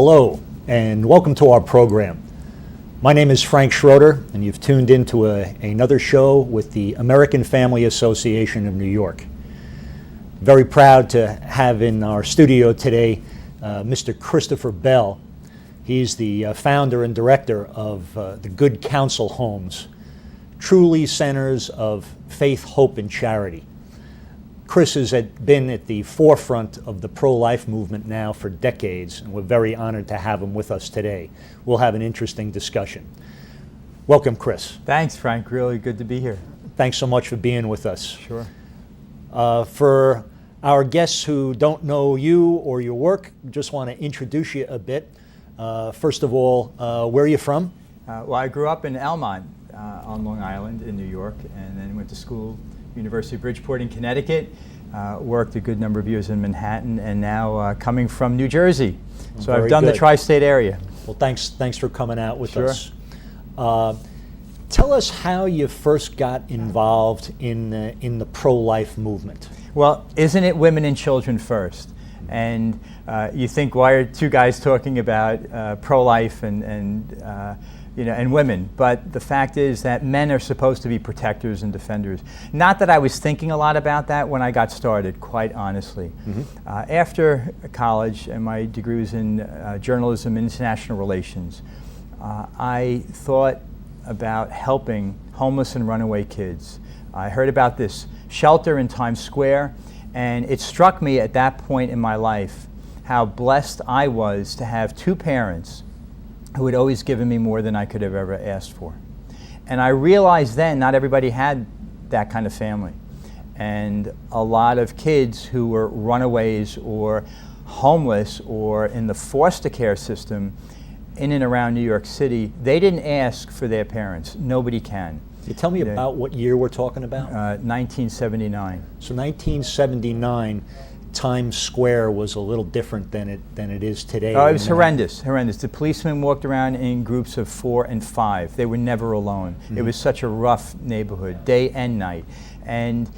Hello, and welcome to our program. My name is Frank Schroeder, and you've tuned into another show with the American Family Association of New York. Very proud to have in our studio today Mr. Christopher Bell. He's the founder and director of the Good Counsel homes, truly centers of faith, hope, and charity. Chris has been at the forefront of the pro-life movement now for decades, and we're very honored to have him with us today. We'll have an interesting discussion. Welcome, Chris. Thanks, Frank. Really good to be here. Thanks so much for being with us. Sure. For our guests who don't know you or your work, just want to introduce you a bit. First of all, where are you from? Well, I grew up in Elmont on Long Island in New York, and then went to school, University of Bridgeport in Connecticut, worked a good number of years in Manhattan, and now coming from New Jersey. So I've done the tri-state area. Well, thanks for coming out with Sure. us. Tell us how you first got involved in the pro-life movement. Well, isn't it women and children first? And you think, why are two guys talking about pro-life and women? But the fact is that men are supposed to be protectors and defenders. Not that I was thinking a lot about that when I got started, quite honestly. After college, and my degree was in journalism and international relations, I thought about helping homeless and runaway kids. I heard about this shelter in Times Square, and it struck me at that point in my life how blessed I was to have two parents who had always given me more than I could have ever asked for. And I realized then not everybody had that kind of family. And a lot of kids who were runaways or homeless or in the foster care system in and around New York City, they didn't ask for their parents. Nobody can. You tell me about what year we're talking about? 1979. So 1979, Times Square was a little different than it is today. Oh, it was horrendous. The policemen walked around in groups of 4 and 5. They were never alone. It was such a rough neighborhood, day and night. And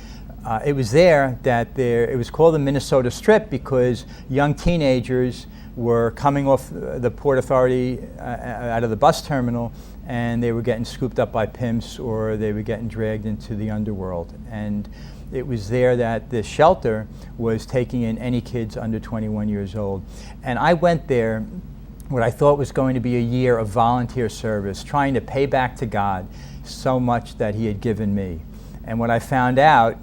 it was there that it was called the Minnesota Strip because young teenagers were coming off the Port Authority out of the bus terminal, and they were getting scooped up by pimps, or they were getting dragged into the underworld. And it was there that the shelter was taking in any kids under 21 years old. And I went there, what I thought was going to be a year of volunteer service, trying to pay back to God so much that He had given me. And what I found out,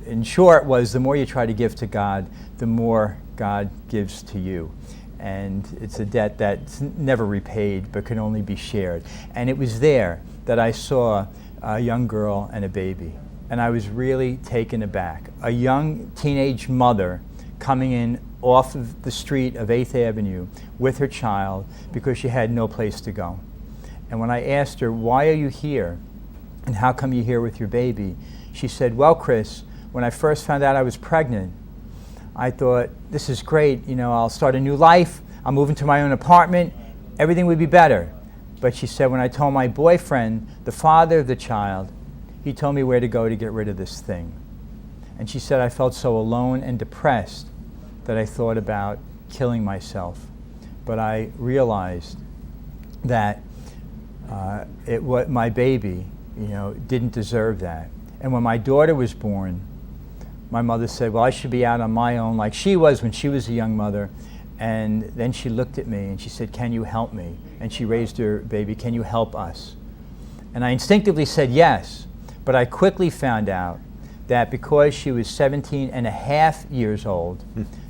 in short, was the more you try to give to God, the more God gives to you. And it's a debt that's never repaid but can only be shared. And it was there that I saw a young girl and a baby. And I was really taken aback. A young teenage mother coming in off of the street of 8th Avenue with her child because she had no place to go. And when I asked her, why are you here? And how come you're here with your baby? She said, well, Chris, when I first found out I was pregnant, I thought, this is great, I'll start a new life, I'll move into my own apartment, everything would be better. But she said, when I told my boyfriend, the father of the child, he told me where to go to get rid of this thing. And she said, I felt so alone and depressed that I thought about killing myself. But I realized that my baby, didn't deserve that. And when my daughter was born, my mother said, well, I should be out on my own like she was when she was a young mother. And then she looked at me and she said, can you help me? And she raised her baby, can you help us? And I instinctively said yes. But I quickly found out that because she was 17 and a half years old,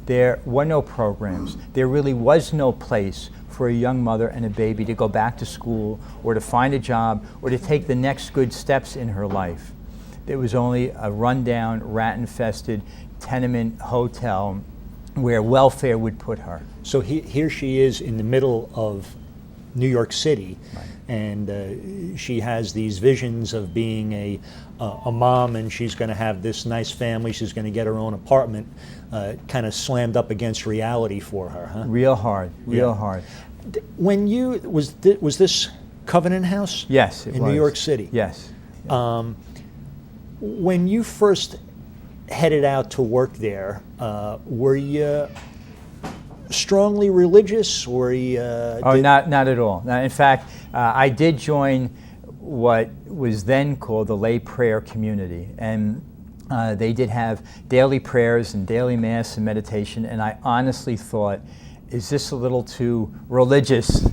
there were no programs. There really was no place for a young mother and a baby to go back to school or to find a job or to take the next good steps in her life. There was only a rundown, rat-infested tenement hotel where welfare would put her. So here she is in the middle of New York City, right. And she has these visions of being a mom, and she's going to have this nice family, she's going to get her own apartment, kind of slammed up against reality for her, huh? Real hard. When was this Covenant House? Yes, it was. In New York City? Yes. When you first headed out to work there, were you strongly religious, or he? Not at all. Now, in fact, I did join what was then called the lay prayer community, and they did have daily prayers and daily mass and meditation, and I honestly thought, is this a little too religious,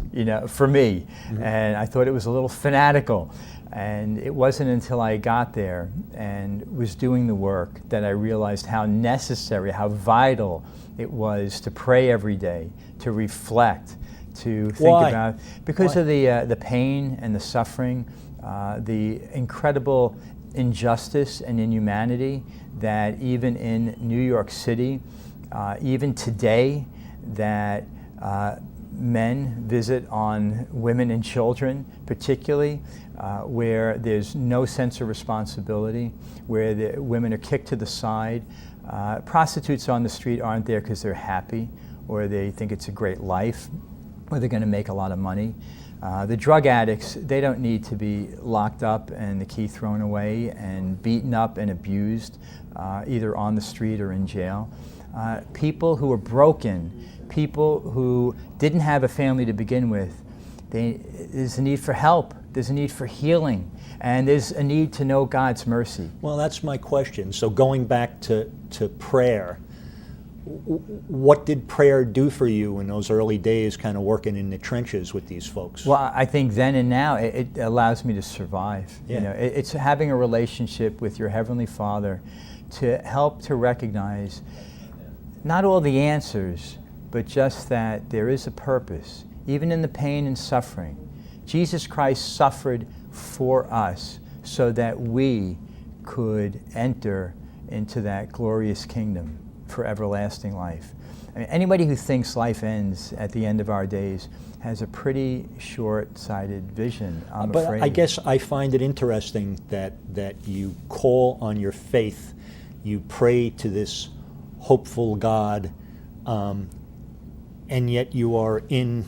for me? Mm-hmm. And I thought it was a little fanatical. And it wasn't until I got there and was doing the work that I realized how necessary, how vital it was to pray every day, to reflect, to think about, because of the pain and the suffering, the incredible injustice and inhumanity that even in New York City, even today, that men visit on women and children, particularly, where there's no sense of responsibility, where the women are kicked to the side. Prostitutes on the street aren't there because they're happy, or they think it's a great life, or they're going to make a lot of money. The drug addicts, they don't need to be locked up and the key thrown away and beaten up and abused, either on the street or in jail. People who are broken, people who didn't have a family to begin with, there's a need for help, there's a need for healing, and there's a need to know God's mercy. Well, that's my question. So going back to prayer, what did prayer do for you in those early days, kind of working in the trenches with these folks? Well, I think then and now it allows me to survive. Yeah. It's having a relationship with your Heavenly Father to help to recognize not all the answers, but just that there is a purpose, even in the pain and suffering. Jesus Christ suffered for us so that we could enter into that glorious kingdom for everlasting life. I mean, anybody who thinks life ends at the end of our days has a pretty short-sighted vision, I'm afraid. I guess I find it interesting that you call on your faith, you pray to this hopeful God, and yet you are in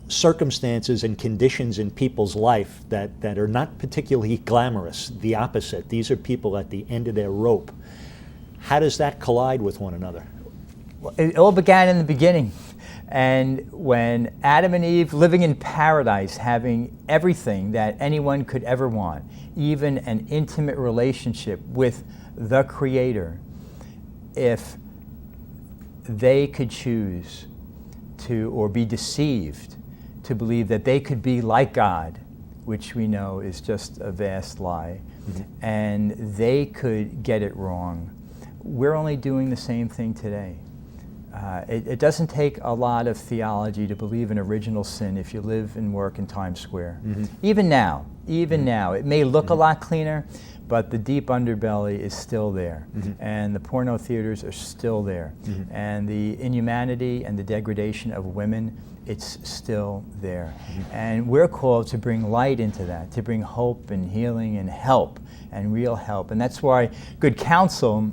circumstances and conditions in people's life that are not particularly glamorous, the opposite. These are people at the end of their rope. How does that collide with one another? Well, it all began in the beginning. And when Adam and Eve, living in paradise, having everything that anyone could ever want, even an intimate relationship with the Creator, if they could choose to, or be deceived, to believe that they could be like God, which we know is just a vast lie, mm-hmm. and they could get it wrong, we're only doing the same thing today. It doesn't take a lot of theology to believe in original sin if you live and work in Times Square. Mm-hmm. Even now, it may look mm-hmm. a lot cleaner, but the deep underbelly is still there, mm-hmm. and the porno theaters are still there, mm-hmm. and the inhumanity and the degradation of women, it's still there. Mm-hmm. And we're called to bring light into that, to bring hope and healing and help, and real help. And that's why Good Counsel,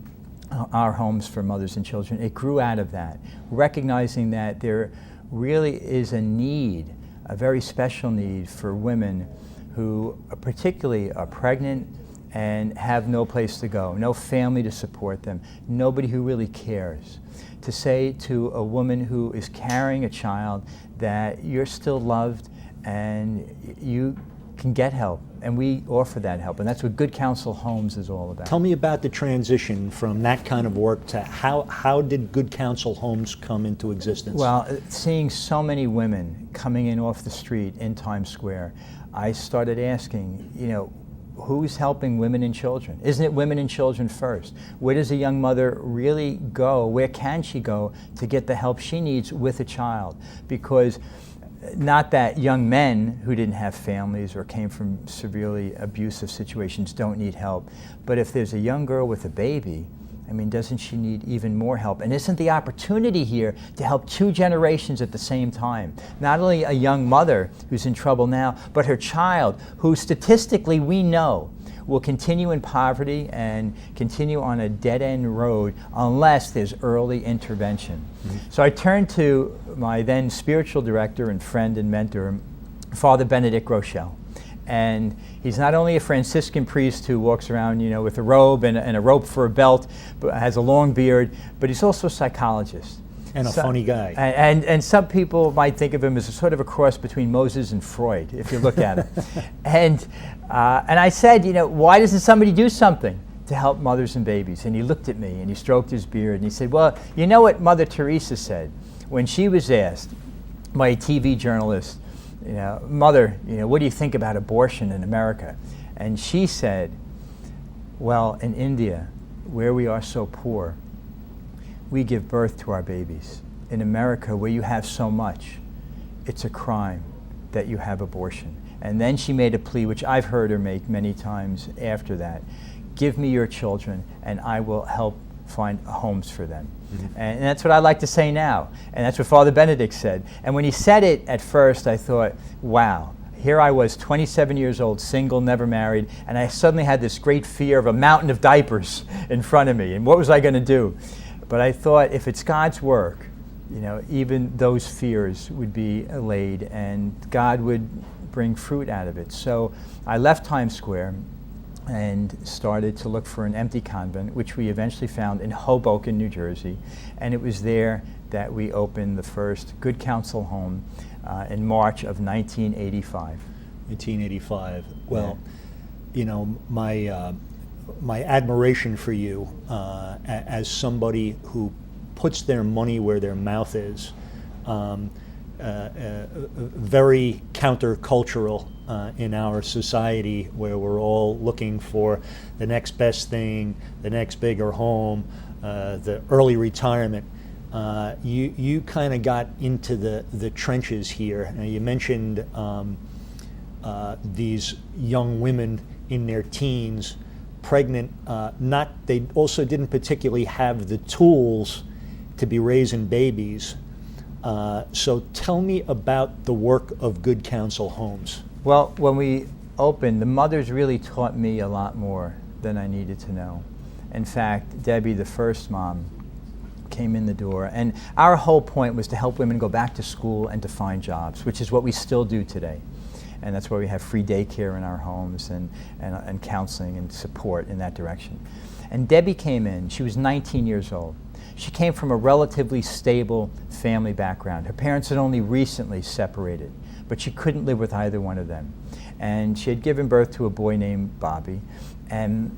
our homes for mothers and children, it grew out of that, recognizing that there really is a need, a very special need for women who particularly are pregnant and have no place to go, no family to support them, nobody who really cares. To say to a woman who is carrying a child that you're still loved and you can get help, and we offer that help, and that's what Good Counsel Homes is all about. Tell me about the transition from that kind of work to how did Good Counsel Homes come into existence? Well, seeing so many women coming in off the street in Times Square, I started asking, who's helping women and children? Isn't it women and children first? Where does a young mother really go? Where can she go to get the help she needs with a child? Because not that young men who didn't have families or came from severely abusive situations don't need help, but if there's a young girl with a baby, doesn't she need even more help? And isn't the opportunity here to help two generations at the same time? Not only a young mother who's in trouble now, but her child, who statistically we know will continue in poverty and continue on a dead-end road unless there's early intervention. Mm-hmm. So I turned to my then spiritual director and friend and mentor, Father Benedict Rochelle. And he's not only a Franciscan priest who walks around, with a robe and a rope for a belt, but has a long beard, but he's also a psychologist. And a funny guy. And some people might think of him as a sort of a cross between Moses and Freud, if you look at him. And I said, why doesn't somebody do something to help mothers and babies? And he looked at me and he stroked his beard and he said, well, you know what Mother Teresa said when she was asked by a TV journalist, Mother, what do you think about abortion in America? And she said, well, in India, where we are so poor, we give birth to our babies. In America, where you have so much, it's a crime that you have abortion. And then she made a plea, which I've heard her make many times after that. Give me your children, and I will help find homes for them. Mm-hmm. And that's what I like to say now. And that's what Father Benedict said. And when he said it at first, I thought, wow. Here I was, 27 years old, single, never married, and I suddenly had this great fear of a mountain of diapers in front of me. And what was I going to do? But I thought, if it's God's work, even those fears would be allayed and God would bring fruit out of it. So I left Times Square and started to look for an empty convent, which we eventually found in Hoboken, New Jersey. And it was there that we opened the first Good Counsel home in March of 1985. 1985. Well, my admiration for you as somebody who puts their money where their mouth is, very countercultural in our society, where we're all looking for the next best thing, the next bigger home, the early retirement. You kind of got into the trenches here. Now, you mentioned these young women in their teens, pregnant. They also didn't particularly have the tools to be raising babies. So tell me about the work of Good Counsel Homes. Well, when we opened, the mothers really taught me a lot more than I needed to know. In fact, Debbie, the first mom, came in the door, and our whole point was to help women go back to school and to find jobs, which is what we still do today. And that's why we have free daycare in our homes and counseling and support in that direction. And Debbie came in. She was 19 years old. She came from a relatively stable family background. Her parents had only recently separated, but she couldn't live with either one of them. And she had given birth to a boy named Bobby. And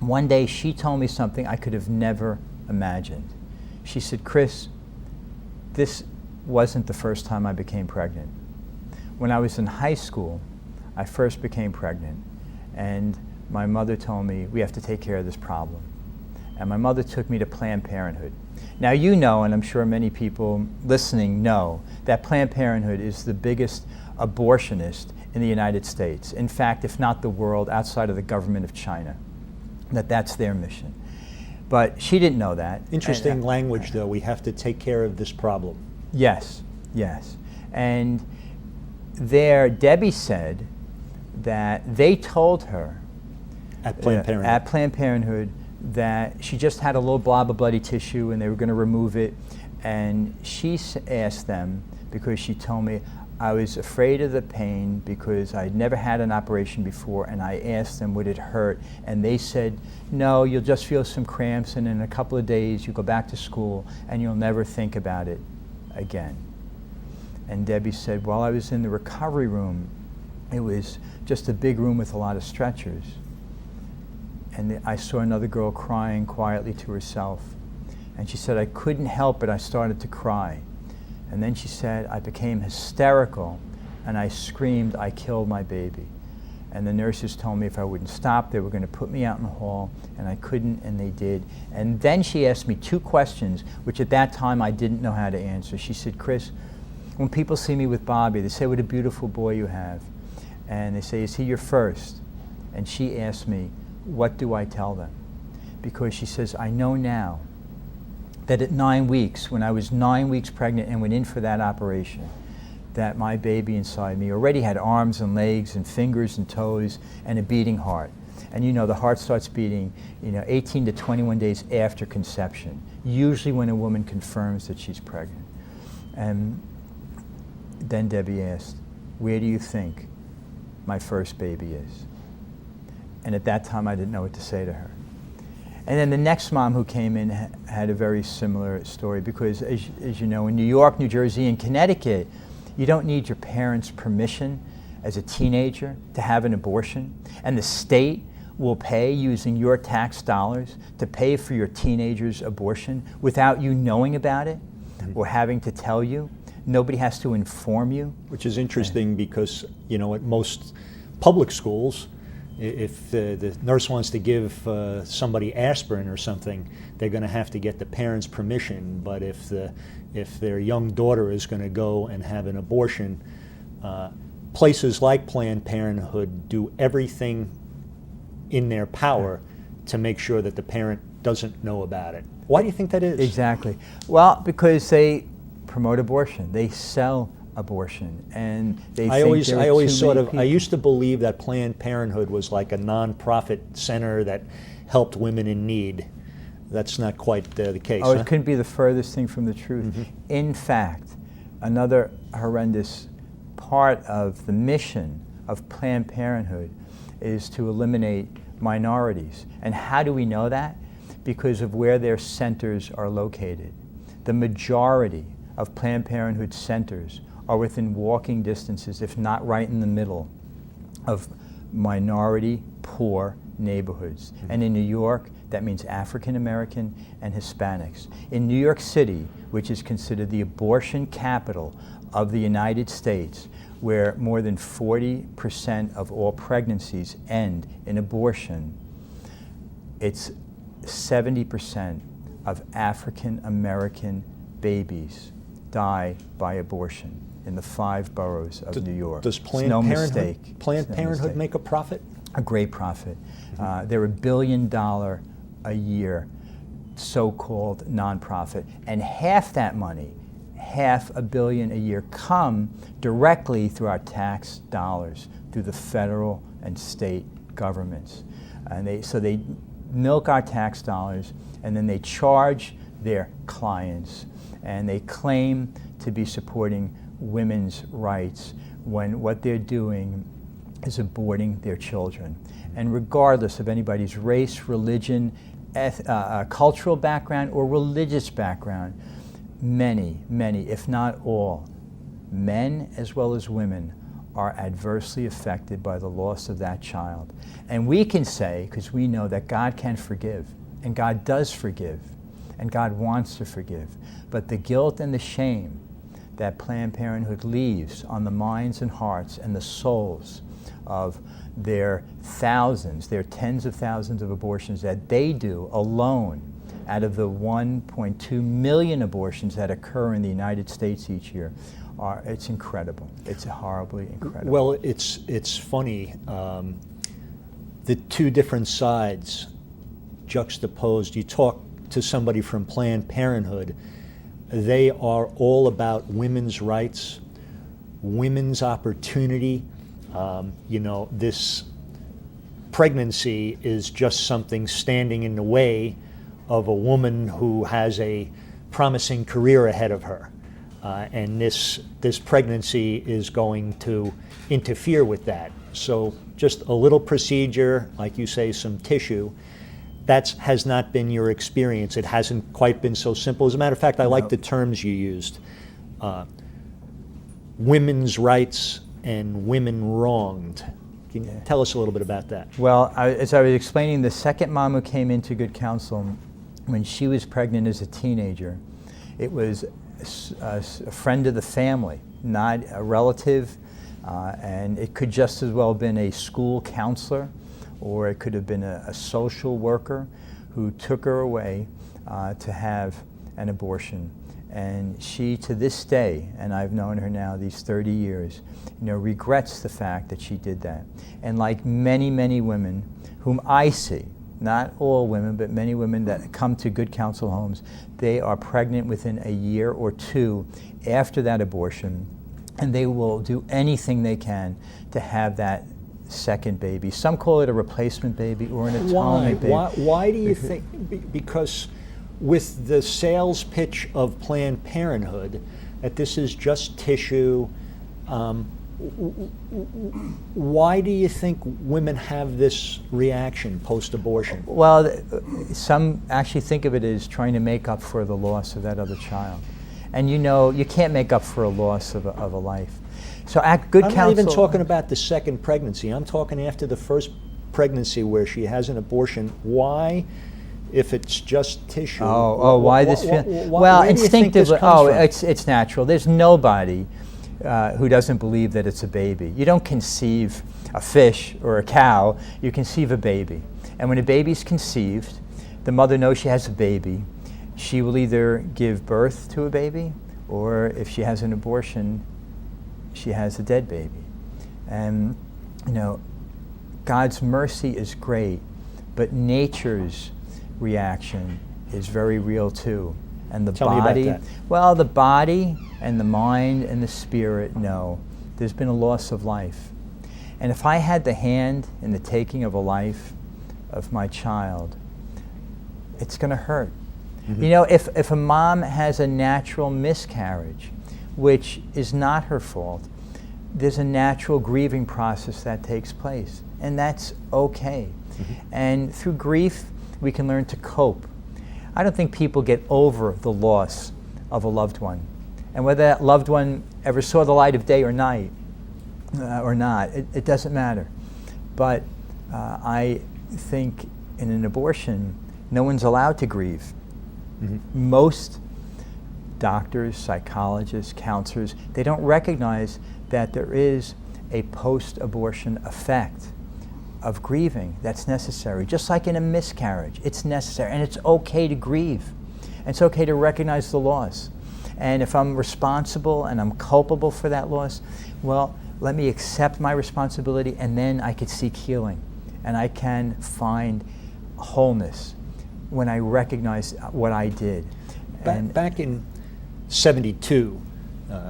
one day she told me something I could have never imagined. She said, Chris, this wasn't the first time I became pregnant. When I was in high school, I first became pregnant, and my mother told me, we have to take care of this problem. And my mother took me to Planned Parenthood. Now you know, and I'm sure many people listening know, that Planned Parenthood is the biggest abortionist in the United States. In fact, if not the world, outside of the government of China, that's their mission. But she didn't know that. Interesting language, though. We have to take care of this problem. Yes, yes. And there, Debbie said that they told her at Planned Parenthood that she just had a little blob of bloody tissue and they were going to remove it. And she asked them, because she told me, I was afraid of the pain because I'd never had an operation before, and I asked them, would it hurt? And they said, no, you'll just feel some cramps, and in a couple of days you go back to school and you'll never think about it again. And Debbie said, while I was in the recovery room, it was just a big room with a lot of stretchers. And I saw another girl crying quietly to herself. And she said, I couldn't help it, I started to cry. And then she said, I became hysterical, and I screamed, I killed my baby. And the nurses told me if I wouldn't stop, they were going to put me out in the hall, and I couldn't, and they did. And then she asked me two questions, which at that time I didn't know how to answer. She said, Chris, when people see me with Bobby, they say, what a beautiful boy you have. And they say, is he your first? And she asked me, what do I tell them? Because she says, I know now that at 9 weeks, when I was 9 weeks pregnant and went in for that operation, that my baby inside me already had arms and legs and fingers and toes and a beating heart. And the heart starts beating 18 to 21 days after conception, usually when a woman confirms that she's pregnant. And then Debbie asked, where do you think my first baby is? And at that time I didn't know what to say to her. And then the next mom who came in had a very similar story, because as you know, in New York, New Jersey, and Connecticut, you don't need your parents' permission as a teenager to have an abortion, and the state will pay using your tax dollars to pay for your teenager's abortion without you knowing about it or having to tell you. Nobody has to inform you. Which is interesting because, you know, at most public schools, if the nurse wants to give somebody aspirin or something, they're going to have to get the parents' permission. But if their young daughter is going to go and have an abortion, places like Planned Parenthood do everything in their power to make sure that the parent doesn't know about it. Why do you think that is? Exactly. Well, because they promote abortion. They sell abortion, and they I think I used to believe that Planned Parenthood was like a non-profit center that helped women in need. That's not quite the case. Oh, huh? it couldn't be the furthest thing from the truth. Mm-hmm. In fact, another horrendous part of the mission of Planned Parenthood is to eliminate minorities. And how do we know that? Because of where their centers are located. The majority of Planned Parenthood centers are within walking distances, if not right in the middle, of minority, poor neighborhoods. Mm-hmm. And in New York, that means African American and Hispanics. In New York City, which is considered the abortion capital of the United States, where more than 40% of all pregnancies end in abortion, it's 70% of African American babies die by abortion in the 5 boroughs of New York. Does Planned Parenthood make a profit? A great profit. They're $1 billion a year so-called nonprofit, and half that money, $500 million a year, come directly through our tax dollars, through the federal and state governments. And they milk our tax dollars, and then they charge their clients, and they claim to be supporting women's rights when what they're doing is aborting their children. And regardless of anybody's race, religion, cultural background, or religious background, many, if not all, men as well as women, are adversely affected by the loss of that child. And we can say, because we know that God can forgive, and God does forgive, and God wants to forgive, but the guilt and the shame that Planned Parenthood leaves on the minds and hearts and the souls of their thousands, their tens of thousands of abortions that they do alone out of the 1.2 million abortions that occur in the United States each year, it's incredible. It's horribly incredible. Well, it's funny. The two different sides juxtaposed. You talk to somebody from Planned Parenthood, they are all about women's rights, women's opportunity. This pregnancy is just something standing in the way of a woman who has a promising career ahead of her. And this pregnancy is going to interfere with that. So just a little procedure, like you say, some tissue, that has not been your experience. It hasn't quite been so simple. As a matter of fact, I like the terms you used. Women's rights and women wronged. Can you tell us a little bit about that? Well, as I was explaining, the second mom who came into Good Counsel, when she was pregnant as a teenager, it was a friend of the family, not a relative, and it could just as well have been a school counselor, or it could have been a social worker who took her away to have an abortion. And she, to this day, and I've known her now these 30 years, regrets the fact that she did that. And like many, many women whom I see, not all women, but many women that come to Good Counsel homes, they are pregnant within a year or two after that abortion, and they will do anything they can to have that second baby. Some call it a replacement baby or an atonement baby. Why do you think? Because with the sales pitch of Planned Parenthood, that this is just tissue, Why do you think women have this reaction post-abortion? Well, some actually think of it as trying to make up for the loss of that other child. And you know, you can't make up for a loss of a life. So at Good Counsel... I'm not even talking about the second pregnancy. I'm talking after the first pregnancy where she has an abortion. Why, if it's just tissue... Why this feeling? Well, instinctively, it's natural. There's nobody who doesn't believe that it's a baby. You don't conceive a fish or a cow, you conceive a baby. And when a baby's conceived, the mother knows she has a baby. She will either give birth to a baby, or if she has an abortion, she has a dead baby. And, you know, God's mercy is great, but nature's reaction is very real too. And the Tell me body, about that. well, the body and the mind and the spirit know there's been a loss of life. And if I had the hand in the taking of a life of my child, it's going to hurt. Mm-hmm. You know, if a mom has a natural miscarriage, which is not her fault, there's a natural grieving process that takes place, and that's okay. Mm-hmm. And through grief, we can learn to cope. I don't think people get over the loss of a loved one. And whether that loved one ever saw the light of day or night, or not, it doesn't matter. But I think in an abortion, no one's allowed to grieve. Mm-hmm. Most doctors, psychologists, counselors, they don't recognize that there is a post-abortion effect of grieving that's necessary. Just like in a miscarriage, it's necessary, and it's okay to grieve. And it's okay to recognize the loss. And if I'm responsible and I'm culpable for that loss, well, let me accept my responsibility, and then I could seek healing. And I can find wholeness when I recognize what I did. Back in '72,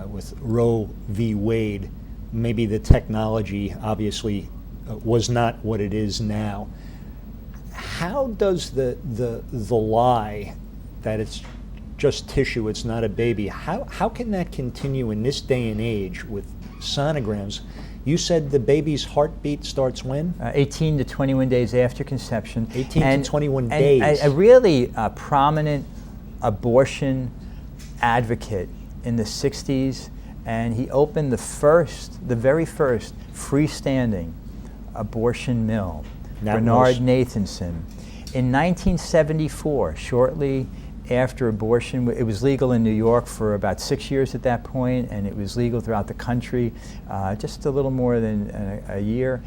with Roe v. Wade, maybe the technology obviously was not what it is now. How does the lie that it's just tissue, it's not a baby, how can that continue in this day and age with sonograms? You said the baby's heartbeat starts when? 18 to 21 days after conception. 18 to 21 days. A really prominent abortion advocate in the 60s, and he opened the very first freestanding abortion mill, Bernard Nathanson. In 1974, shortly after abortion, it was legal in New York for about 6 years at that point, and it was legal throughout the country just a little more than a year.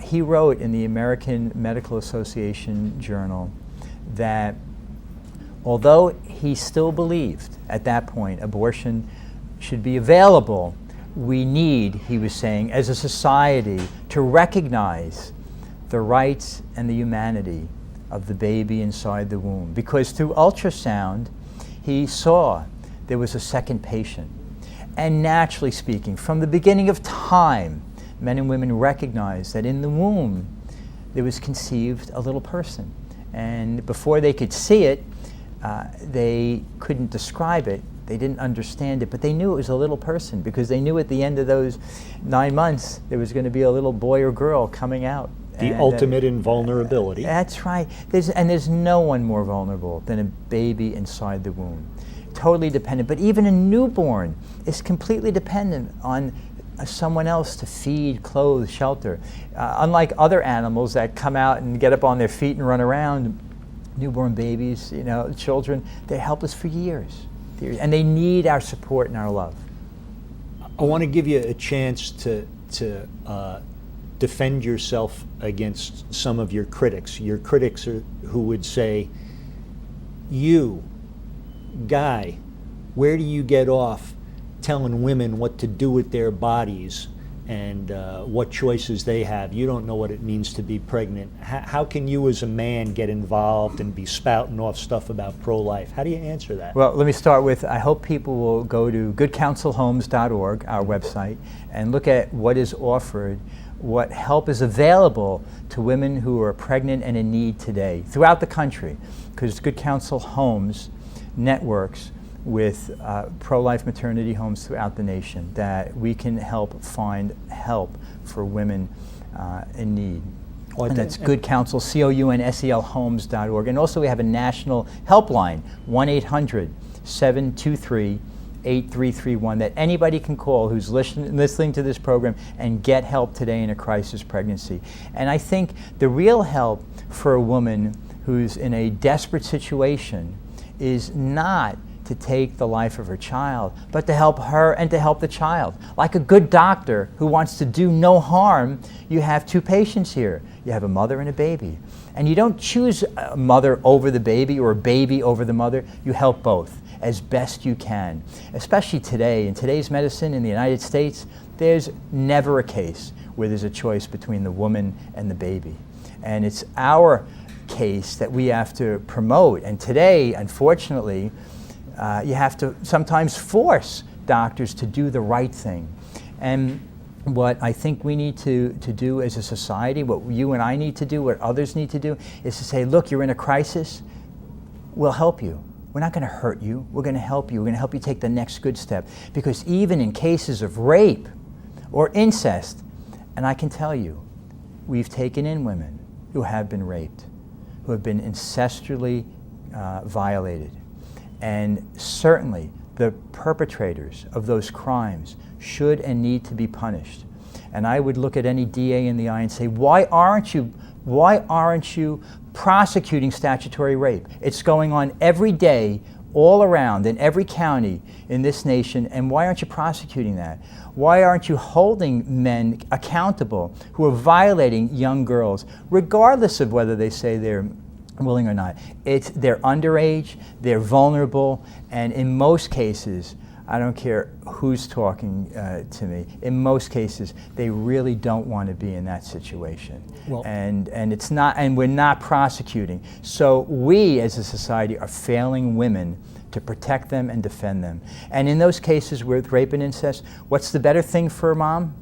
He wrote in the American Medical Association Journal that although he still believed at that point abortion should be available, we need, he was saying, as a society to recognize the rights and the humanity of the baby inside the womb. Because through ultrasound, he saw there was a second patient. And naturally speaking, from the beginning of time, men and women recognized that in the womb there was conceived a little person. And before they could see it, they couldn't describe it. They didn't understand it, but they knew it was a little person because they knew at the end of those 9 months there was going to be a little boy or girl coming out. The ultimate in vulnerability. That's right. There's no one more vulnerable than a baby inside the womb. Totally dependent. But even a newborn is completely dependent on someone else to feed, clothe, shelter. Unlike other animals that come out and get up on their feet and run around, newborn babies, children, they're helpless for years. And they need our support and our love. I want to give you a chance to defend yourself against some of your critics. Your critics who would say, you, guy, where do you get off telling women what to do with their bodies and what choices they have? You don't know what it means to be pregnant. How can you as a man get involved and be spouting off stuff about pro-life? How do you answer that? Well, let me start with, I hope people will go to goodcounselhomes.org, our website, and look at what is offered, what help is available to women who are pregnant and in need today throughout the country, because Good Counsel Homes networks with pro-life maternity homes throughout the nation, that we can help find help for women in need. And that's Good Counsel, COUNSELhomes.org. And also we have a national helpline, 1-800-723-8331, that anybody can call who's listening to this program and get help today in a crisis pregnancy. And I think the real help for a woman who's in a desperate situation is not to take the life of her child, but to help her and to help the child. Like a good doctor who wants to do no harm, you have two patients here. You have a mother and a baby. And you don't choose a mother over the baby or a baby over the mother. You help both as best you can. Especially today, in today's medicine in the United States, there's never a case where there's a choice between the woman and the baby. And it's our case that we have to promote. And today, unfortunately, you have to sometimes force doctors to do the right thing. And what I think we need to do as a society, what you and I need to do, what others need to do, is to say, look, you're in a crisis, we'll help you. We're not going to hurt you, we're going to help you. We're going to help you take the next good step. Because even in cases of rape or incest, and I can tell you, we've taken in women who have been raped, who have been ancestrally violated. And certainly the perpetrators of those crimes should and need to be punished. And I would look at any DA in the eye and say, why aren't you prosecuting statutory rape? It's going on every day, all around, in every county in this nation, and why aren't you prosecuting that? Why aren't you holding men accountable who are violating young girls, regardless of whether they say they're willing or not? They're underage, they're vulnerable, and in most cases, I don't care who's talking to me, in most cases, they really don't want to be in that situation. Well, and it's not, and we're not prosecuting. So we as a society are failing women to protect them and defend them. And in those cases with rape and incest, what's the better thing for a mom?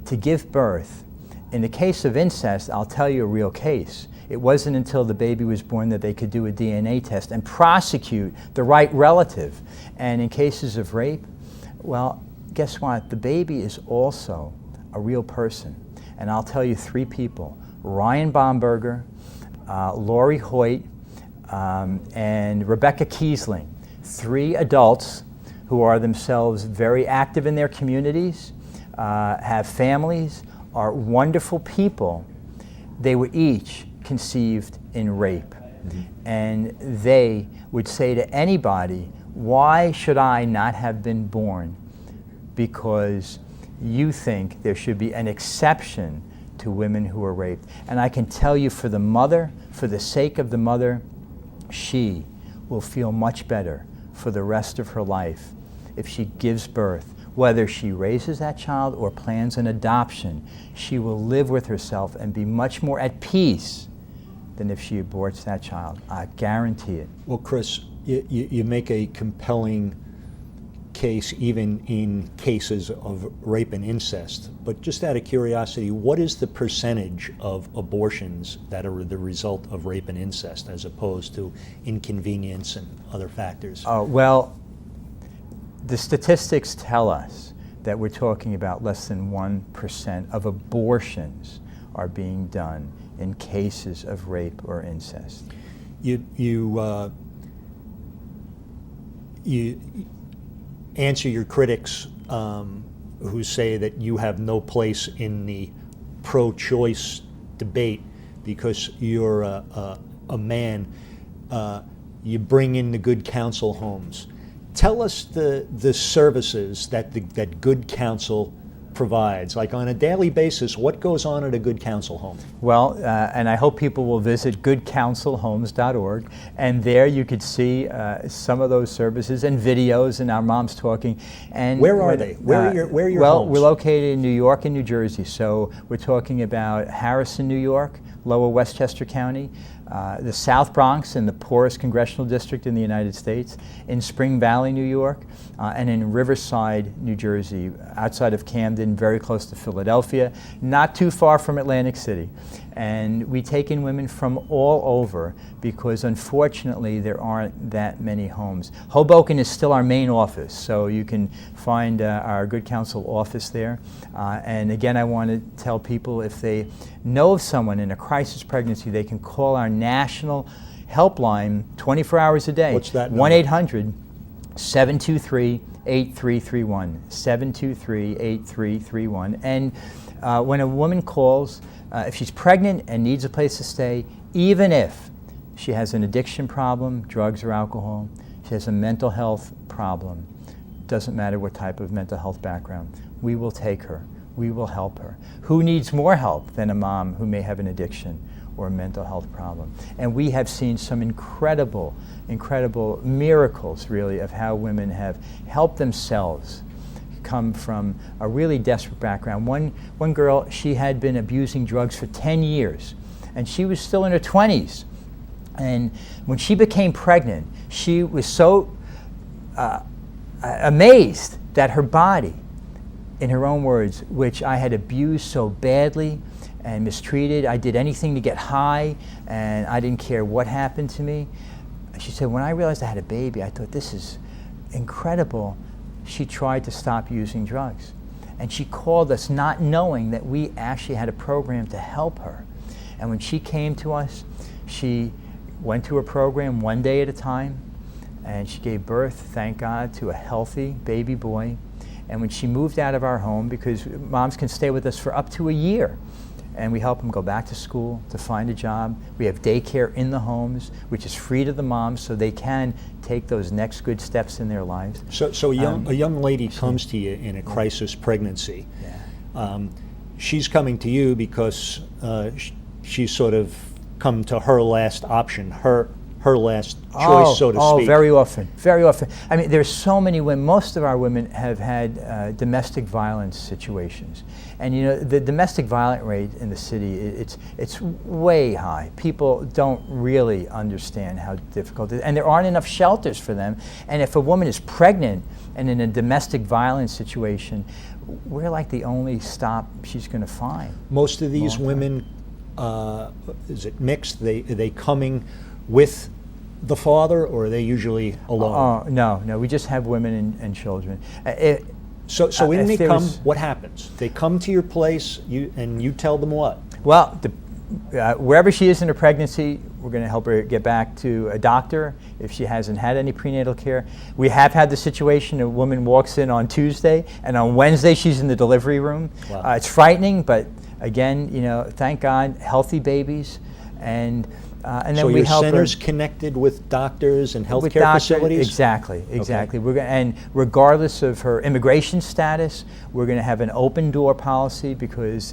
To give birth. In the case of incest, I'll tell you a real case. It wasn't until the baby was born that they could do a DNA test and prosecute the right relative. And in cases of rape, well, guess what? The baby is also a real person. And I'll tell you three people: Ryan Bomberger, Lori Hoyt, and Rebecca Kiesling. Three adults who are themselves very active in their communities, have families, are wonderful people. They were each conceived in rape. Mm-hmm. And they would say to anybody, why should I not have been born? Because you think there should be an exception to women who are raped. And I can tell you, for the mother, for the sake of the mother, she will feel much better for the rest of her life if she gives birth. Whether she raises that child or plans an adoption, she will live with herself and be much more at peace than if she aborts that child. I guarantee it. Well, Chris, you make a compelling case even in cases of rape and incest. But just out of curiosity, what is the percentage of abortions that are the result of rape and incest as opposed to inconvenience and other factors? Well, the statistics tell us that we're talking about less than 1% of abortions are being done in cases of rape or incest. You answer your critics who say that you have no place in the pro-choice debate because you're a man. You bring in the Good Counsel homes. Tell us the services that Good Counsel provides. Like on a daily basis, what goes on at a Good Counsel home? Well, and I hope people will visit goodcounselhomes.org, and there you could see some of those services and videos and our moms talking. And where are they? Where are your well, homes? We're located in New York and New Jersey, so we're talking about Harrison, New York, Lower Westchester County, the South Bronx in the poorest congressional district in the United States, in Spring Valley, New York, and in Riverside, New Jersey, outside of Camden, very close to Philadelphia, not too far from Atlantic City. And we take in women from all over because unfortunately there aren't that many homes. Hoboken is still our main office, so you can find our Good Counsel office there. And again, I want to tell people if they know of someone in a crisis pregnancy, they can call our national helpline 24 hours a day. What's that number? 1-800-723-8331. 723-8331. And when a woman calls, if she's pregnant and needs a place to stay, even if she has an addiction problem, drugs or alcohol, she has a mental health problem, doesn't matter what type of mental health background, we will take her. We will help her. Who needs more help than a mom who may have an addiction or a mental health problem? And we have seen some incredible miracles, really, of how women have helped themselves come from a really desperate background. One girl, she had been abusing drugs for 10 years, and she was still in her 20s. And when she became pregnant, she was so amazed that her body, in her own words, which I had abused so badly and mistreated, I did anything to get high, and I didn't care what happened to me. She said, when I realized I had a baby, I thought, this is incredible. She tried to stop using drugs. And she called us not knowing that we actually had a program to help her. And when she came to us, she went to a program one day at a time, and she gave birth, thank God, to a healthy baby boy. And when she moved out of our home, because moms can stay with us for up to a year, and we help them go back to school, to find a job. We have daycare in the homes, which is free to the moms, so they can take those next good steps in their lives. So a young lady comes to you in a crisis pregnancy. Yeah. She's coming to you because she's sort of come to her last option, her last choice, so to speak. Oh, very often, very often. I mean, there's so many women. Most of our women have had domestic violence situations, and you know the domestic violence rate in the city, it's way high. People don't really understand how difficult it is, and there aren't enough shelters for them. And if a woman is pregnant and in a domestic violence situation, we're like the only stop she's going to find. Most of these women, is it mixed? Are they coming with the father, or are they usually alone? No, we just have women and children. So when they come, what happens? They come to your place, and you tell them what? Well, wherever she is in her pregnancy, we're going to help her get back to a doctor if she hasn't had any prenatal care. We have had the situation, a woman walks in on Tuesday, and on Wednesday she's in the delivery room. Wow. It's frightening, but again, you know, thank God, healthy babies, and then so we help her. So your center's connected with doctors and healthcare facilities? Exactly. Okay. And regardless of her immigration status, we're going to have an open door policy because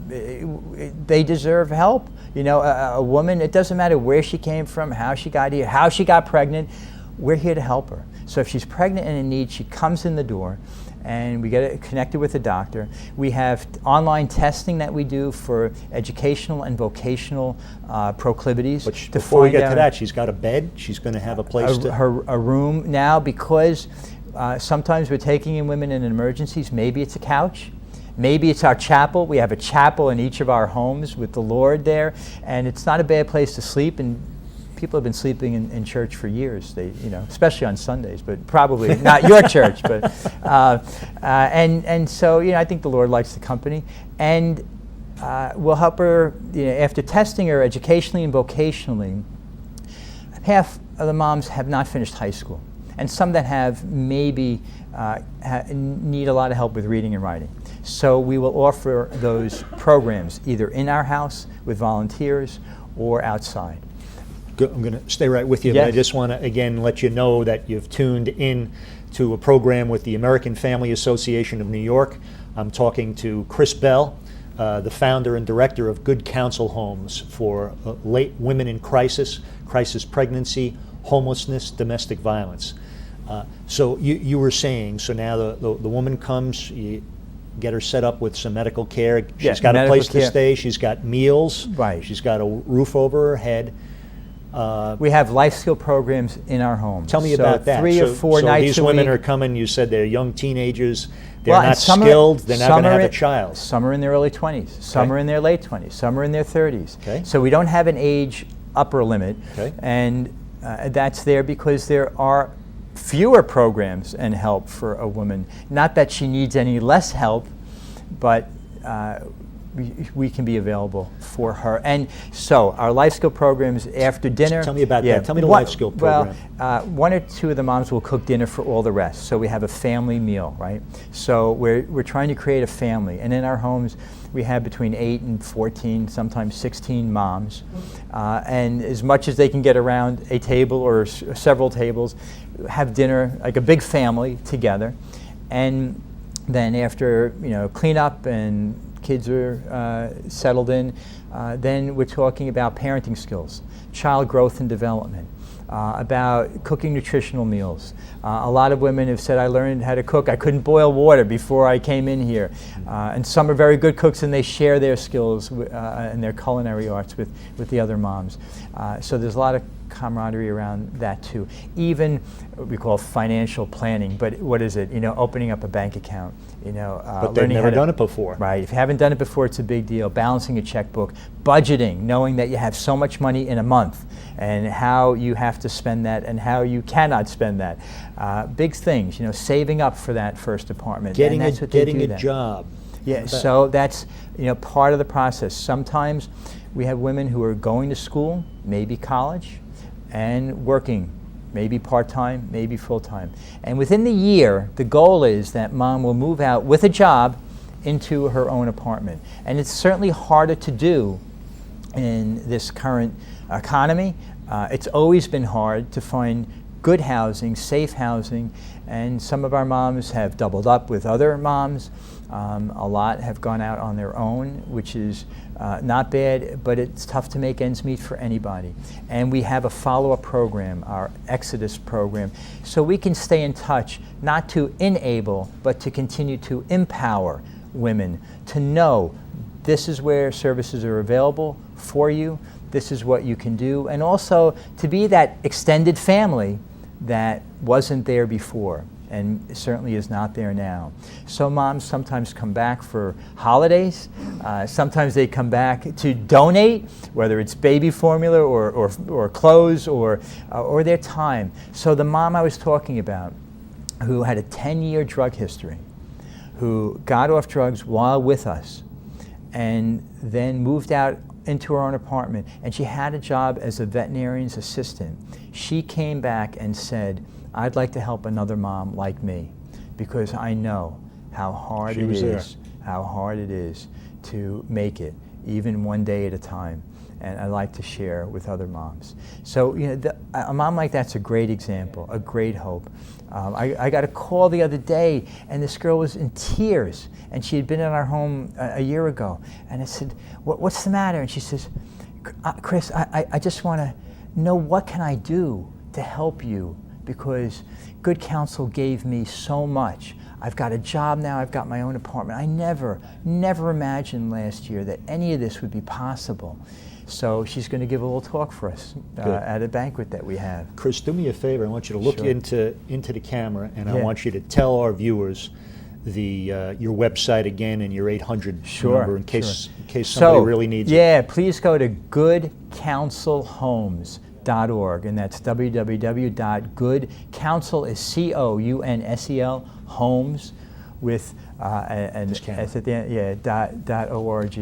they deserve help. You know, a woman, it doesn't matter where she came from, how she got here, how she got pregnant, we're here to help her. So if she's pregnant and in need, she comes in the door, and we get it connected with a doctor. We have online testing that we do for educational and vocational proclivities. But before we get to that, she's got a bed. She's going to have a place a room now, because sometimes we're taking in women in emergencies. Maybe it's a couch. Maybe it's our chapel. We have a chapel in each of our homes with the Lord there, and it's not a bad place to sleep. And people have been sleeping in church for years. They, you know, especially on Sundays, but probably not your church. But and so, you know, I think the Lord likes the company, and we'll help her. You know, after testing her educationally and vocationally, half of the moms have not finished high school, and some that have maybe need a lot of help with reading and writing. So we will offer those programs either in our house with volunteers or outside. I'm going to stay right with you, Yes. but I just want to again let you know that you've tuned in to a program with the American Family Association of New York. I'm talking to Chris Bell, the founder and director of Good Counsel Homes for late women in crisis pregnancy, homelessness, domestic violence. So you were saying, so now the woman comes, you get her set up with some medical care. She's got a place to stay. She's got meals. Right. She's got a roof over her head. We have life skill programs in our homes. Tell me So about that. 3 or 4 so nights these a women week. are coming, you said they're young teenagers, they're Well, and not some are- skilled, they're not going to some have are a in- child. Some are in their early 20s, some Okay. are in their late 20s, some are in their 30s. Okay. So we don't have an age upper limit, Okay. and that's there because there are fewer programs and help for a woman. Not that she needs any less help, but we can be available for her. And so our life skill programs after dinner. Tell me about that. Tell me the life skill program. Well, 1 or 2 of the moms will cook dinner for all the rest. So we have a family meal, right? So we're trying to create a family. And in our homes, we have between 8 and 14, sometimes 16 moms. And as much as they can get around a table or several tables, have dinner like a big family together. And then after, cleanup and kids are settled in, then we're talking about parenting skills, child growth and development, about cooking nutritional meals. A lot of women have said, I learned how to cook. I couldn't boil water before I came in here. And some are very good cooks, and they share their skills and their culinary arts with the other moms. So there's a lot of camaraderie around that too. Even what we call financial planning, but what is it? Opening up a bank account. But they've never done it before. Right. If you haven't done it before, it's a big deal. Balancing a checkbook, budgeting, knowing that you have so much money in a month, and how you have to spend that, and how you cannot spend that. Big things. Saving up for that first apartment. Getting and that's what they a do job. Yeah. So that's part of the process. Sometimes we have women who are going to school, maybe college, and working, maybe part-time, maybe full-time. And within the year, the goal is that mom will move out with a job into her own apartment. And it's certainly harder to do in this current economy. It's always been hard to find good housing, safe housing, and some of our moms have doubled up with other moms. A lot have gone out on their own, which is not bad, but it's tough to make ends meet for anybody. And we have a follow-up program, our Exodus program, so we can stay in touch, not to enable, but to continue to empower women to know this is where services are available for you, this is what you can do, and also to be that extended family that wasn't there before and certainly is not there now. So moms sometimes come back for holidays. Sometimes they come back to donate, whether it's baby formula or clothes or their time. So the mom I was talking about, who had a 10-year drug history, who got off drugs while with us, and then moved out into her own apartment, and she had a job as a veterinarian's assistant. She came back and said, I'd like to help another mom like me, because I know how hard it is to make it, even one day at a time. And I like to share with other moms. So a mom like that's a great example, a great hope. I got a call the other day, and this girl was in tears, and she had been in our home a year ago. And I said, what's the matter? And she says, Chris, I just want to know, what can I do to help you? Because Good Counsel gave me so much. I've got a job now, I've got my own apartment. I never imagined last year that any of this would be possible. So she's going to give a little talk for us at a banquet that we have. Chris, do me a favor. I want you to look Sure. into the camera, and I want you to tell our viewers your website again and your 800 number in case somebody really needs it. Yeah, please go to goodcounselhomes.org, and that's www.goodcounsel is COUNSEL homes with and This camera. at the end, .org.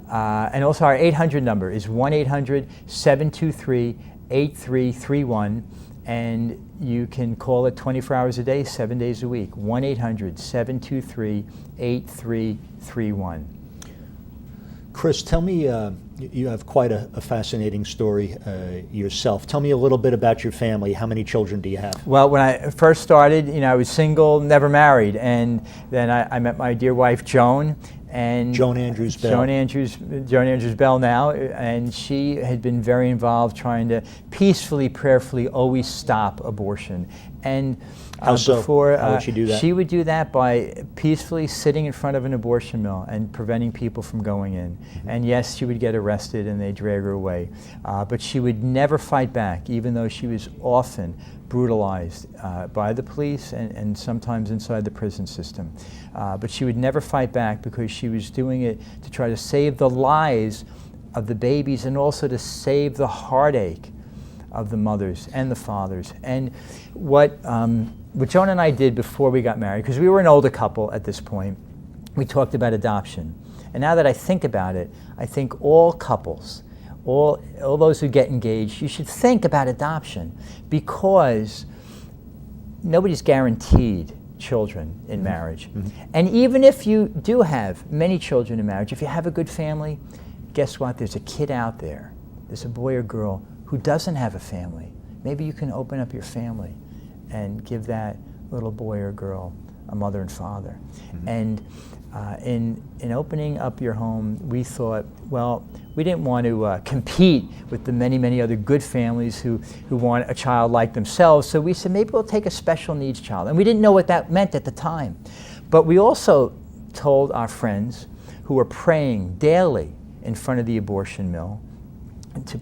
And also our 800 number is 1-800-723-8331, and you can call it 24 hours a day, 7 days a week. 1-800-723-8331. Chris, tell me, you have quite a fascinating story yourself. Tell me a little bit about your family. How many children do you have? Well, when I first started, I was single, never married, and then I met my dear wife, Joan. And Joan Andrews Bell. Joan Andrews Bell now, and she had been very involved trying to peacefully, prayerfully always stop abortion. And How so? before, How would she do that? She would do that by peacefully sitting in front of an abortion mill and preventing people from going in. And yes, she would get arrested and they'd drag her away. But she would never fight back, even though she was often brutalized by the police and sometimes inside the prison system. But she would never fight back because she was doing it to try to save the lives of the babies and also to save the heartache of the mothers and the fathers. And what Joan and I did before we got married, because we were an older couple at this point, we talked about adoption. And now that I think about it, I think all couples, all those who get engaged, you should think about adoption, because nobody's guaranteed children in marriage. And even if you do have many children in marriage, if you have a good family, guess what? There's a kid out there, there's a boy or girl who doesn't have a family. Maybe you can open up your family and give that little boy or girl a mother and father. And in opening up your home, we thought, well, we didn't want to compete with the many, many other good families who want a child like themselves. So we said, maybe we'll take a special needs child. And we didn't know what that meant at the time. But we also told our friends who were praying daily in front of the abortion mill,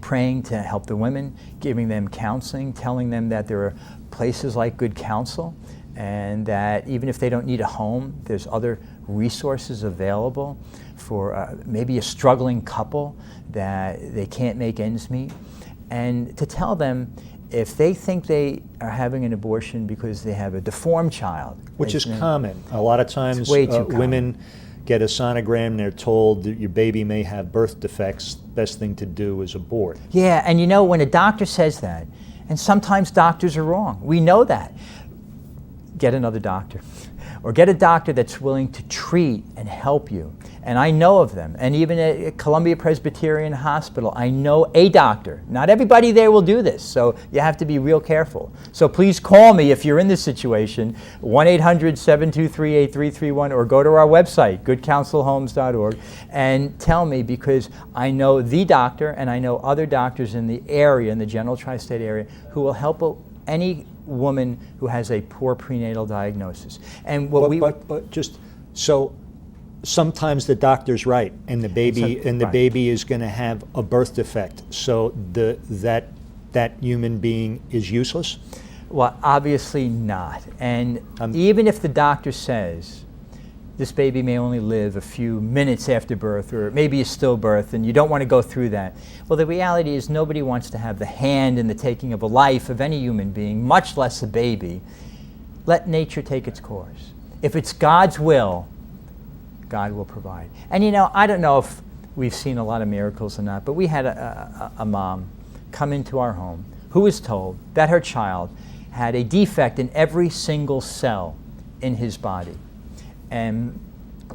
praying to help the women, giving them counseling, telling them that there are places like Good Counsel, and that even if they don't need a home, there's other resources available for maybe a struggling couple that they can't make ends meet. And to tell them, if they think they are having an abortion because they have a deformed child, which is common. A lot of times way too common. Women get a sonogram, they're told that your baby may have birth defects, best thing to do is abort. Yeah, and you know, when a doctor says that, and sometimes doctors are wrong, we know that, get another doctor. Or get a doctor that's willing to treat and help you. And I know of them. And even at Columbia Presbyterian Hospital, I know a doctor. Not everybody there will do this, so you have to be real careful. So please call me if you're in this situation, 1-800-723-8331, or go to our website, goodcounselhomes.org, and tell me, because I know the doctor and I know other doctors in the area, in the general tri-state area, who will help any woman who has a poor prenatal diagnosis. And what but just so sometimes the doctor's right, and the baby is going to have a birth defect. So that human being is useless. Well, obviously not. And even if the doctor says this baby may only live a few minutes after birth, or maybe a stillbirth, and you don't want to go through that. Well, the reality is nobody wants to have the hand in the taking of a life of any human being, much less a baby. Let nature take its course. If it's God's will, God will provide. And you know, I don't know if we've seen a lot of miracles or not, but we had a mom come into our home who was told that her child had a defect in every single cell in his body. And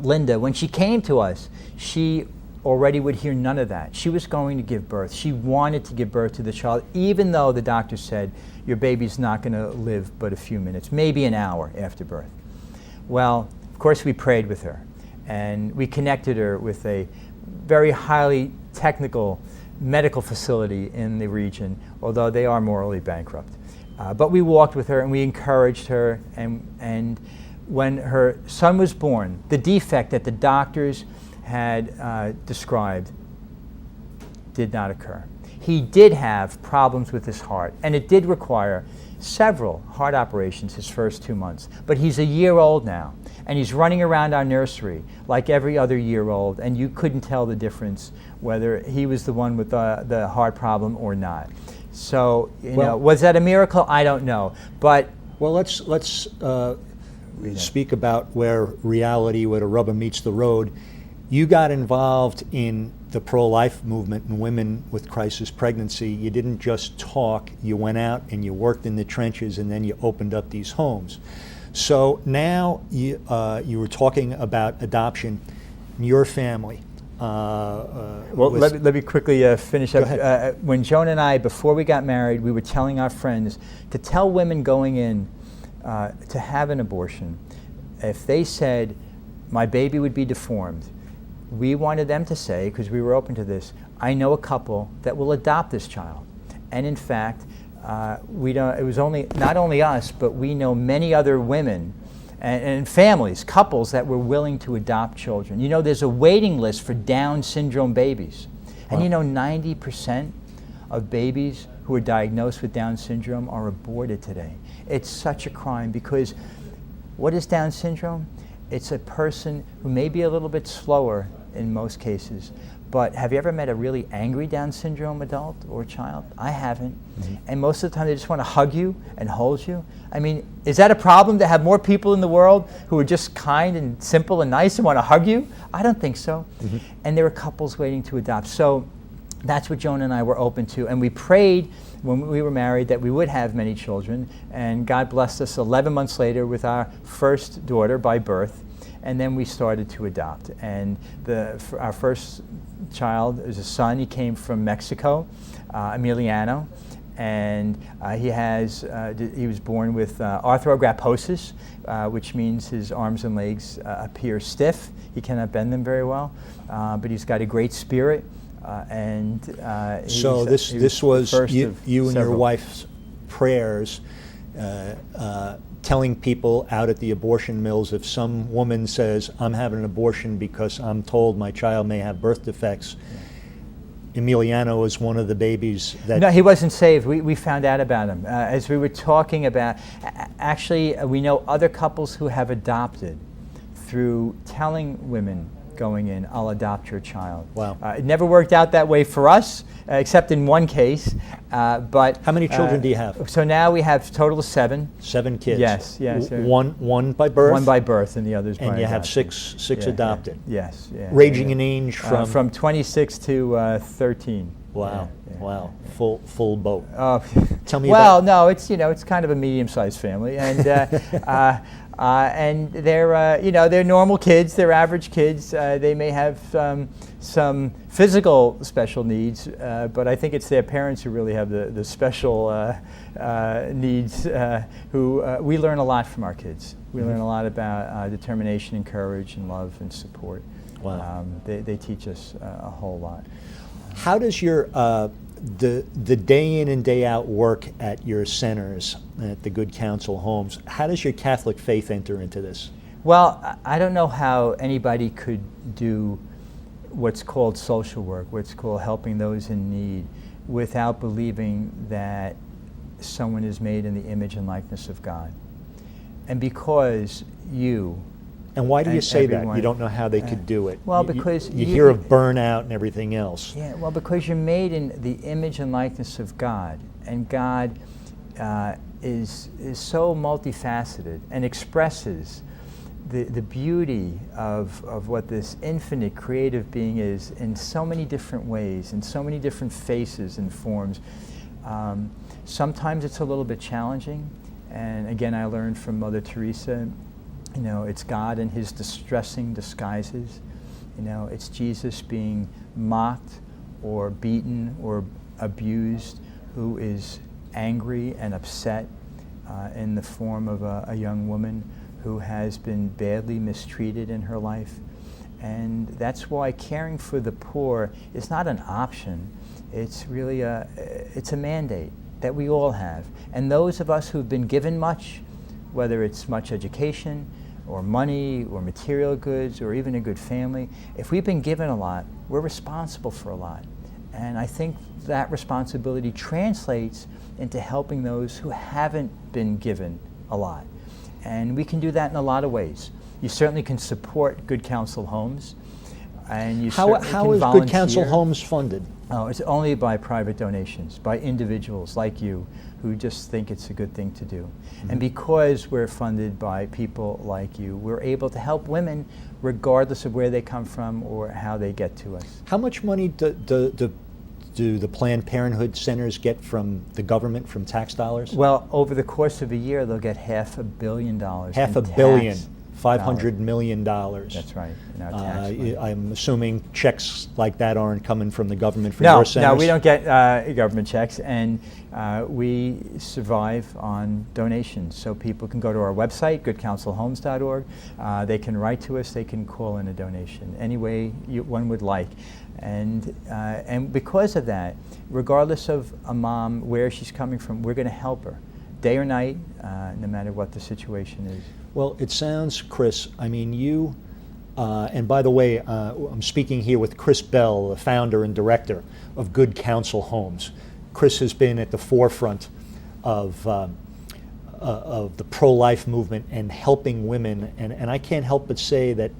Linda, when she came to us, she already would hear none of that. She was going to give birth. She wanted to give birth to the child, even though the doctor said, your baby's not going to live but a few minutes, maybe an hour after birth. Well, of course, we prayed with her, and we connected her with a very highly technical medical facility in the region, although they are morally bankrupt. But we walked with her and we encouraged her, and when her son was born, the defect that the doctors had described did not occur. He did have problems with his heart, and it did require several heart operations his first 2 months. But he's a year old now, and he's running around our nursery like every other year-old, and you couldn't tell the difference whether he was the one with the heart problem or not. So, you know, was that a miracle? I don't know. But well, let's speak about where the rubber meets the road. You got involved in the pro-life movement and women with crisis pregnancy. You didn't just talk, you went out and you worked in the trenches, and then you opened up these homes. So now you were talking about adoption in your family. Well, let me quickly finish up. When Joan and I, before we got married, we were telling our friends to tell women going in to have an abortion, if they said, my baby would be deformed, we wanted them to say, because we were open to this, I know a couple that will adopt this child. And in fact, we don't. It was only not only us, but we know many other women and families, couples that were willing to adopt children. You know, there's a waiting list for Down syndrome babies, and you know, 90% of babies who are diagnosed with Down syndrome are aborted today. It's such a crime, because what is Down syndrome? It's a person who may be a little bit slower in most cases, but have you ever met a really angry Down syndrome adult or child? I haven't. And most of the time they just want to hug you and hold you. I mean, is that a problem to have more people in the world who are just kind and simple and nice and want to hug you? I don't think so. And there are couples waiting to adopt. So that's what Joan and I were open to, and we prayed when we were married that we would have many children, and God blessed us 11 months later with our first daughter by birth, and then we started to adopt. And our first child is a son. He came from Mexico, Emiliano, and he was born with arthrogryposis, which means his arms and legs appear stiff. He cannot bend them very well, but he's got a great spirit. So this was you and your several. wife's prayers, telling people out at the abortion mills, if some woman says, I'm having an abortion because I'm told my child may have birth defects, Emiliano is one of the babies that... No, he wasn't saved. We found out about him. As we were talking about, actually, we know other couples who have adopted through telling women going in, I'll adopt your child. Wow. It never worked out that way for us, except in one case. But how many children do you have? So now we have a total of 7. 7 kids. Yes. One by birth. One by birth, and the others by And you adoption. have six adopted. Yes. Ranging in age from 26 to 13. Wow. Wow. Full boat. Tell me well, about... no, it's kind of a medium-sized family, and and they're normal kids, they're average kids. They may have some physical special needs, but I think it's their parents who really have the special needs. Who we learn a lot from our kids. We learn a lot about determination and courage and love and support. Wow. They teach us a whole lot. How does your the day in and day out work at your centers, at the Good Counsel homes? How does your Catholic faith enter into this? Well, I don't know how anybody could do what's called social work, what's called helping those in need, without believing that someone is made in the image and likeness of God. And because you... And why do you say everyone, that? You don't know how they could do it. Well, because you hear of burnout and everything else. Yeah, well, because you're made in the image and likeness of God, and God is so multifaceted and expresses the beauty of what this infinite creative being is in so many different ways, in so many different faces and forms. Sometimes it's a little bit challenging, and again, I learned from Mother Teresa. You know, it's God in his distressing disguises. You know, it's Jesus being mocked or beaten or abused, who is angry and upset in the form of a young woman who has been badly mistreated in her life. And that's why caring for the poor is not an option. It's really it's a mandate that we all have. And those of us who've been given much, whether it's much education, or money, or material goods, or even a good family, if we've been given a lot, we're responsible for a lot. And I think that responsibility translates into helping those who haven't been given a lot. And we can do that in a lot of ways. You certainly can support Good Counsel Homes, and you certainly can volunteer. How is Good Counsel Homes funded? Oh, it's only by private donations, by individuals like you who just think it's a good thing to do. And because we're funded by people like you, we're able to help women regardless of where they come from or how they get to us. How much money do the Planned Parenthood centers get from the government, from tax dollars? Well, over the course of a year, they'll get $500 million. $500 million. $500 million. That's right. In our tax money. I'm assuming checks like that aren't coming from the government for your centers? No, we don't get government checks, and we survive on donations. So people can go to our website, goodcounselhomes.org. They can write to us. They can call in a donation any way one would like. And because of that, regardless of a mom, where she's coming from, we're going to help her, day or night, no matter what the situation is. Well, it sounds, Chris, I mean, you, and by the way, I'm speaking here with Chris Bell, the founder and director of Good Counsel Homes. Chris has been at the forefront of the pro-life movement and helping women, and I can't help but say that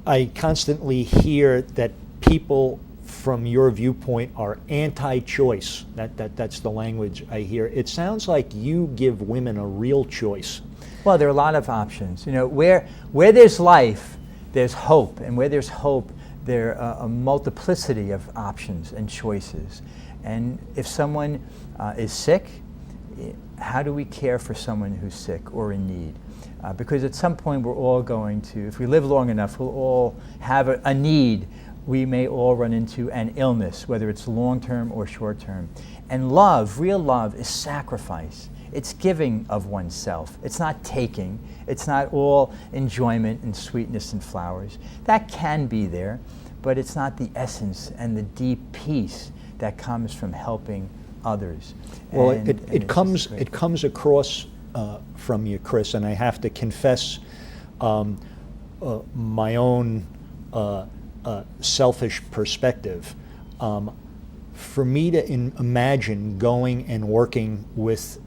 I constantly hear that people from your viewpoint are anti-choice. That's the language I hear. It sounds like you give women a real choice. Well, there are a lot of options. You know, where there's life, there's hope, and where there's hope, there are a multiplicity of options and choices. And if someone is sick, how do we care for someone who's sick or in need? Because at some point we're all going to, if we live long enough, we'll all have a need. We may all run into an illness, whether it's long-term or short-term. And love, real love, is sacrifice. It's giving of oneself. It's not taking. It's not all enjoyment and sweetness and flowers. That can be there, but it's not the essence and the deep peace that comes from helping others. Well, it comes across from you, Chris, and I have to confess my own selfish perspective. For me to imagine going and working with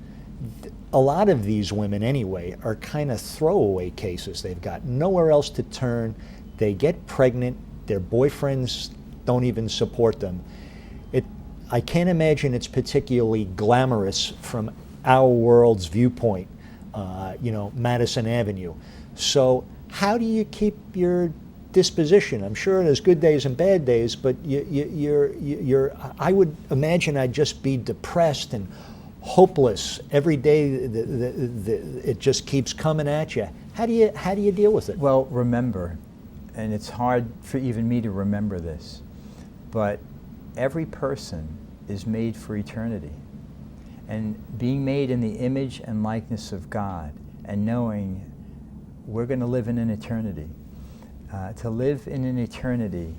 a lot of these women anyway are kind of throwaway cases. They've got nowhere else to turn. They get pregnant. Their boyfriends don't even support them. I can't imagine it's particularly glamorous from our world's viewpoint, Madison Avenue. So how do you keep your disposition? I'm sure there's good days and bad days, but I would imagine I'd just be depressed and hopeless every day. It just keeps coming at you. How do you deal with it? Well, remember, and it's hard for even me to remember this, but every person is made for eternity. And being made in the image and likeness of God, and knowing we're going to live in an eternity. To live in an eternity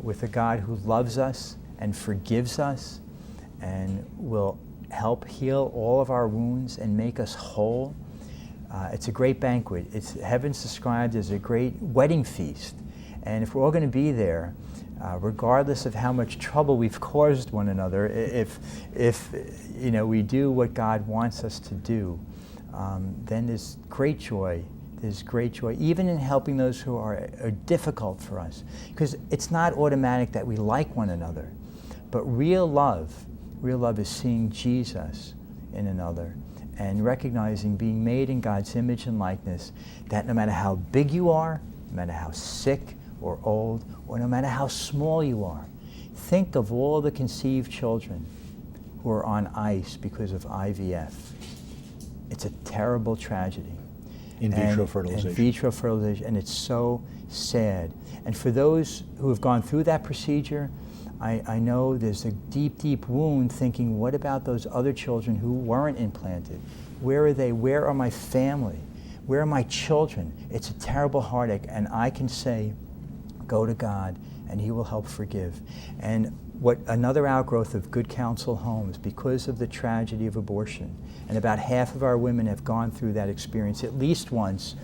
with a God who loves us and forgives us and will help heal all of our wounds and make us whole. It's a great banquet. Heaven's described as a great wedding feast. And if we're all going to be there, regardless of how much trouble we've caused one another, if we do what God wants us to do, then there's great joy. There's great joy, even in helping those who are difficult for us. Because it's not automatic that we like one another, but real love is seeing Jesus in another and recognizing being made in God's image and likeness, that no matter how big you are, no matter how sick or old, or no matter how small you are, think of all the conceived children who are on ice because of IVF. It's a terrible tragedy. In vitro fertilization. In vitro fertilization, and it's so sad. And for those who have gone through that procedure, I know there's a deep, deep wound thinking, what about those other children who weren't implanted? Where are they? Where are my family? Where are my children? It's a terrible heartache, and I can say, go to God, and He will help forgive. And what another outgrowth of Good Counsel Homes, because of the tragedy of abortion, and about half of our women have gone through that experience at least once,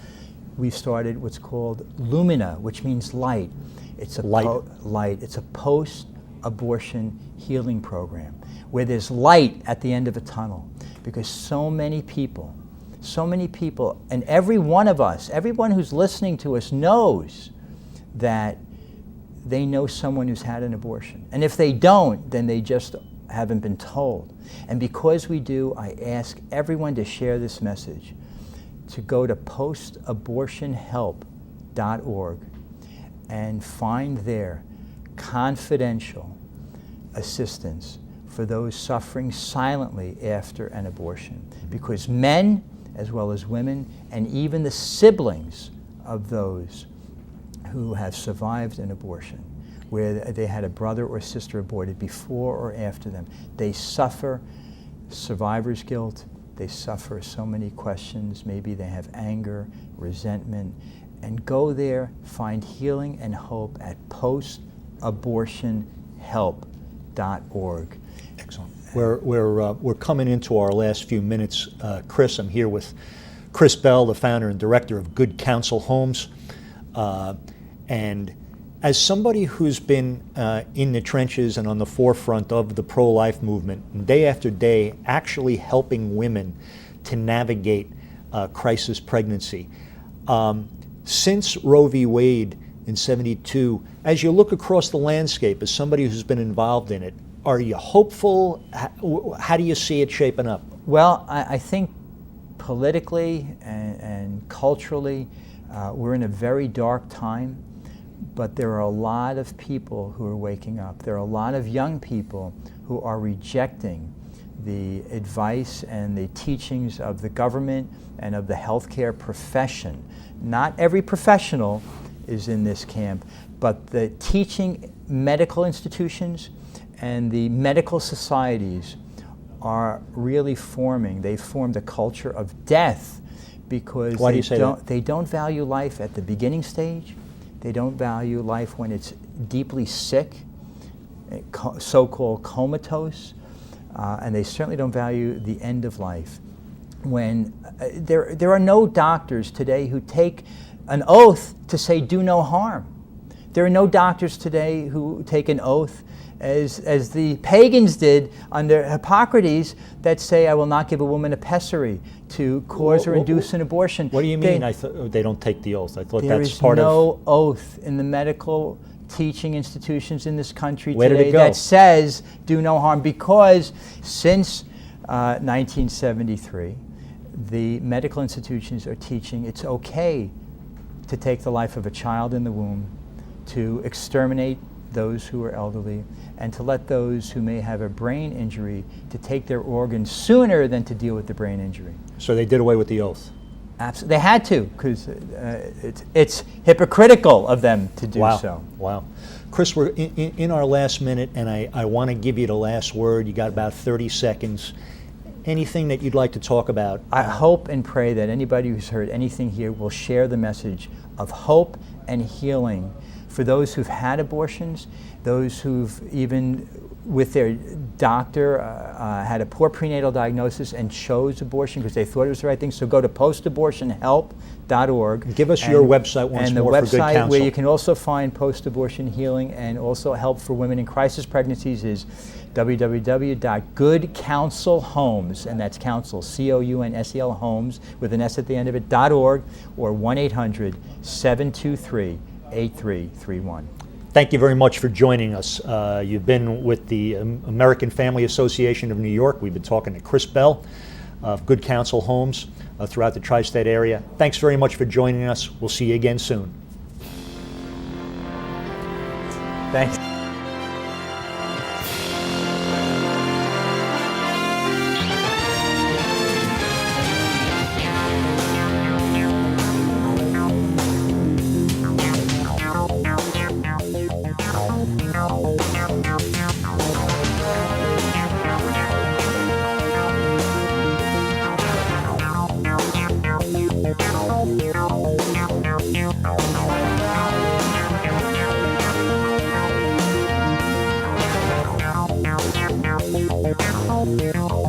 we've started what's called Lumina, which means light. It's a light. It's a post-abortion healing program where there's light at the end of a tunnel, because so many people, and every one of us, everyone who's listening to us knows that they know someone who's had an abortion. And if they don't, then they just haven't been told. And because we do, I ask everyone to share this message, to go to postabortionhelp.org and find there confidential assistance for those suffering silently after an abortion. Because men, as well as women, and even the siblings of those who have survived an abortion, where they had a brother or sister aborted before or after them, they suffer survivor's guilt. They suffer so many questions. Maybe they have anger, resentment, and go there, find healing and hope at postabortionhelp.org. Excellent. We're coming into our last few minutes. Chris, I'm here with Chris Bell, the founder and director of Good Counsel Homes. And as somebody who's been in the trenches and on the forefront of the pro-life movement, day after day, actually helping women to navigate crisis pregnancy. Since Roe v. Wade in '72, as you look across the landscape, as somebody who's been involved in it, are you hopeful? How do you see it shaping up? Well, I think politically and culturally, we're in a very dark time, but there are a lot of people who are waking up. There are a lot of young people who are rejecting the advice and the teachings of the government and of the healthcare profession. Not every professional is in this camp, but the teaching medical institutions and the medical societies are really forming. They've formed a culture of death because Why do you say that? They don't value life at the beginning stage. They don't value life when it's deeply sick, so-called comatose, and they certainly don't value the end of life. When there are no doctors today who take an oath to say do no harm. There are no doctors today who take an oath as the pagans did under Hippocrates that say, I will not give a woman a pessary to cause or induce an abortion. What do you mean they don't take the oath? I thought there that's is part no oath in the medical teaching institutions in this country Where did today it go? that says do no harm, because since 1973, the medical institutions are teaching it's okay to take the life of a child in the womb, to exterminate those who are elderly, and to let those who may have a brain injury to take their organs sooner than to deal with the brain injury. So they did away with the oath. Absolutely, they had to, because it's hypocritical of them to do so. Wow. Chris, we're in our last minute, and I want to give you the last word. You got about 30 seconds. Anything that you'd like to talk about? I hope and pray that anybody who's heard anything here will share the message of hope and healing for those who've had abortions, those who've even with their doctor had a poor prenatal diagnosis and chose abortion because they thought it was the right thing. So go to postabortionhelp.org. Give us your website once more for Good Counsel. And the website where you can also find post-abortion healing and also help for women in crisis pregnancies is www.goodcounselhomes, and that's counsel, C-O-U-N-S-E-L, homes, with an S at the end of it, .org, or 1-800-723-8331. Thank you very much for joining us. You've been with the American Family Association of New York. We've been talking to Chris Bell of Good Counsel Homes throughout the tri-state area. Thanks very much for joining us. We'll see you again soon. Thanks. Now.